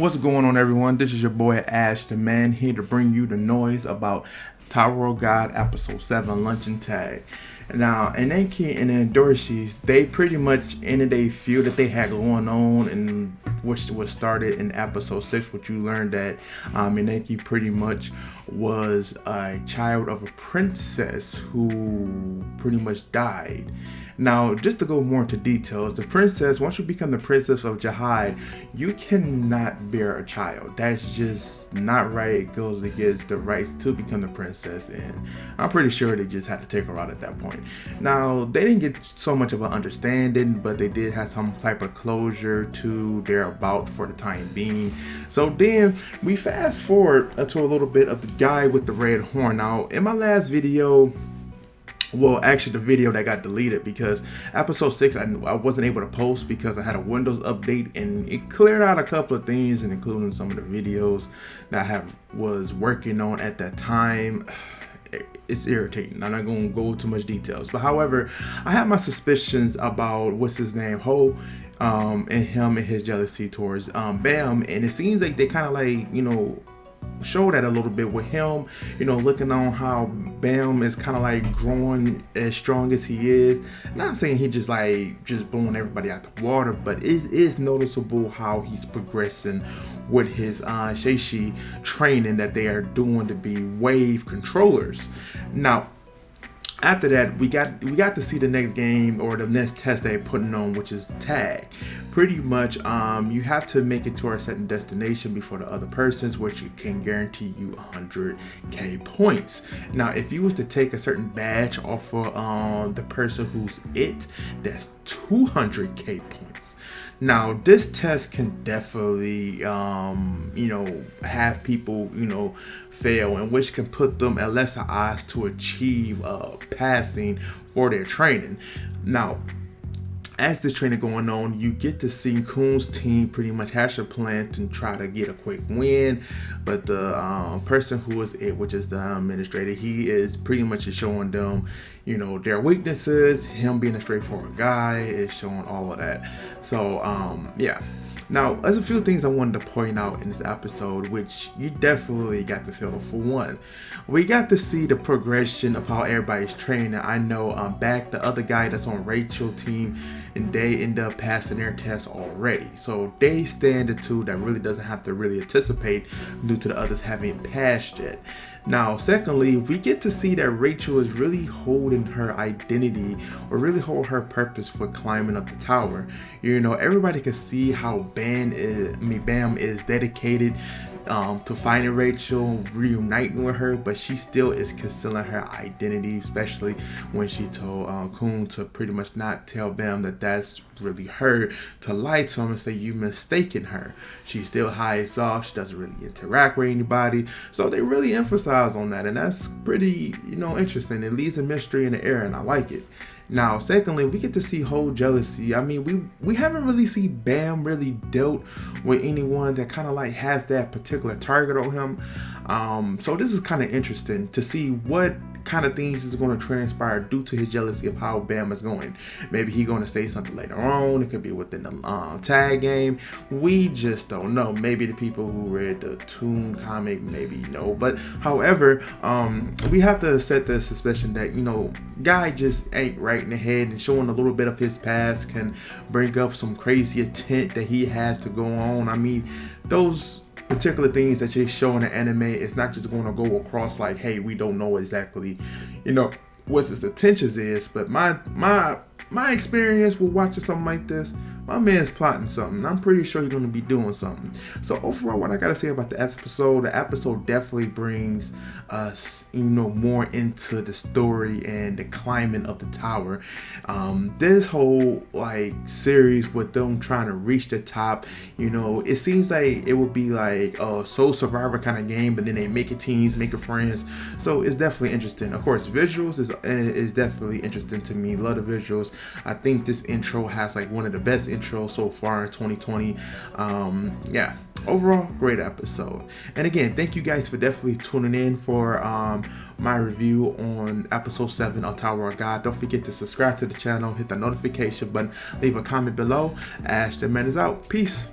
What's going on, everyone? This is your boy AshTheMan, here to bring you the noise about Tower of God Episode 7 Luncheon Tag. Now, Enki and Dorsey, they pretty much ended a feud that they had going on, and which was started in Episode 6, which you learned that Enki pretty much was a child of a princess who pretty much died. Now, just to go more into details, the princess, once you become the princess of Jihad, you cannot bear a child. That's just not right. It goes against the rights to become the princess, and I'm pretty sure they just had to take her out at that point. Now, they didn't get so much of an understanding, but they did have some type of closure to their bout for the time being. So then we fast forward to a little bit of the guy with the red horn. Now, in my last video, well, actually the video that got deleted because episode 6 I wasn't able to post because I had a Windows update and it cleared out a couple of things, and including some of the videos that I was working on at that time. It's irritating. I'm not going to go into much details, but however, I have my suspicions about what's his name, Ho, and him and his jealousy towards Bam, and it seems like they kind of like, you know, show that a little bit with him, you know, looking on how Bam is kind of like growing as strong as he is. Not saying he just blowing everybody out the water, but it is noticeable how he's progressing with his Sheishi training that they are doing to be wave controllers. Now, after that, we got to see the next game, or the next test they're putting on, which is tag. Pretty much, you have to make it to a certain destination before the other persons, which can guarantee you 100k points. Now, if you was to take a certain badge off of the person who's it, that's 200k points. Now, this test can definitely, you know, have people, you know, fail, and which can put them at lesser odds to achieve passing for their training. Now, as this training going on, you get to see Kun's team pretty much hatch a plan to try to get a quick win, but the person who is it, which is the administrator, he is pretty much showing them, you know, their weaknesses. Him being a straightforward guy is showing all of that. So yeah. Now, there's a few things I wanted to point out in this episode, which you definitely got to feel. For one, we got to see the progression of how everybody's training. I know back the other guy that's on Rachel's team, and they end up passing their test already. So they stand the two that really doesn't have to really anticipate due to the others having passed yet. Now, secondly, we get to see that Rachel is really holding her identity, or really hold her purpose for climbing up the tower. You know, everybody can see how Bam is dedicated to finding Rachel, reuniting with her, but she still is concealing her identity, especially when she told Kun to pretty much not tell Bam that that's really her, to lie to him and say you mistaken her. She still hides off. She doesn't really interact with anybody, so they really emphasize on that, and that's pretty, you know, interesting. It leaves a mystery in the air, and I like it. Now, secondly, we get to see whole jealousy. I mean, we haven't really seen Bam really dealt with anyone that kind of like has that particular target on him. So this is kind of interesting to see what kind of things is going to transpire due to his jealousy of how Bam is going. Maybe he's going to say something later on. It could be within the tag game. We just don't know. Maybe the people who read the Toon comic maybe know. But however, we have to set the suspicion that, you know, guy just ain't right in the head, and showing a little bit of his past can bring up some crazy intent that he has to go on. I mean, those particular things that you show in the anime, it's not just going to go across like, hey, we don't know exactly, you know, what his intentions is. But my experience with watching something like this, my man's plotting something. I'm pretty sure he's going to be doing something. So overall, what I got to say about the episode definitely brings us, you know, more into the story and the climbing of the tower. This whole like series with them trying to reach the top, you know, it seems like it would be like a Soul Survivor kind of game, but then they make it teams, make it friends. So it's definitely interesting. Of course, visuals is definitely interesting to me. Love the visuals. I think this intro has like one of the best intros so far in 2020. Yeah, overall, great episode. And again, thank you guys for definitely tuning in for my review on episode 7 of Tower of God. Don't forget to subscribe to the channel, hit the notification button, leave a comment below. AshTheMan is out. Peace.